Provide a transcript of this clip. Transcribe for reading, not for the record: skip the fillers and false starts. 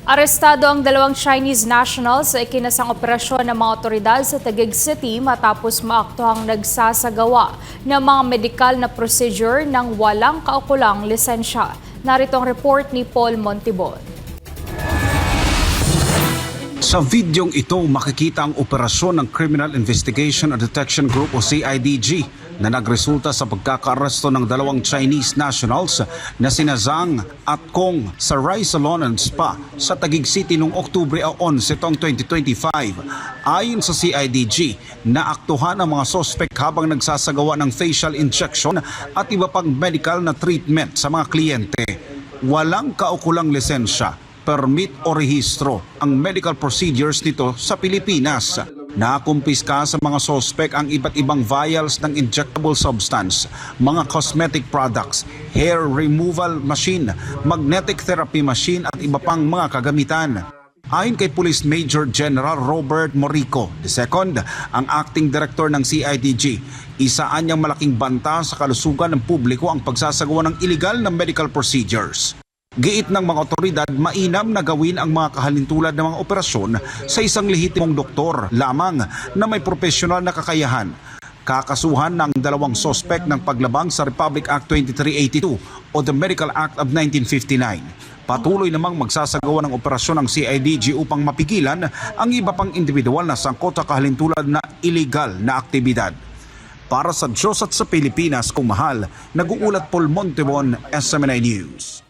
Arestado ang dalawang Chinese nationals sa ikinasang operasyon ng mga otoridad sa Taguig City matapos maaktuhang nagsasagawa ng mga medikal na procedure ng walang kaukulang lisensya. Narito ang report ni Paul Montibon. Sa videong ito, makikita ang operasyon ng Criminal Investigation and Detection Group o CIDG na nagresulta sa pagkakaaresto ng dalawang Chinese nationals na sina Zhang at Kong sa Rai Salon and Spa sa Taguig City noong Oktubre 11 taong 2025. Ayon sa CIDG, naaktuhan ang mga sospek habang nagsasagawa ng facial injection at iba pang medical na treatment sa mga kliyente. Walang kaukulang lisensya, permit o rehistro ang medical procedures nito sa Pilipinas. Nakumpiska sa mga sospek ang iba't ibang vials ng injectable substance, mga cosmetic products, hair removal machine, magnetic therapy machine at iba pang mga kagamitan. Ayon kay Police Major General Robert Morico II, ang acting director ng CIDG, isaan niyang malaking banta sa kalusugan ng publiko ang pagsasagawa ng illegal na medical procedures. Giit ng mga otoridad, mainam na gawin ang mga kahalintulad ng mga operasyon sa isang lehitimong doktor lamang na may profesional na kakayahan. Kakasuhan ng dalawang sospek ng paglabag sa Republic Act 2382 o the Medical Act of 1959. Patuloy namang magsasagawa ng operasyon ng CIDG upang mapigilan ang iba pang individual na sangkot sa kahalintulad na illegal na aktibidad. Para sa Diyos at sa Pilipinas kung mahal, nag-uulat Paul Montibon, SMNI News.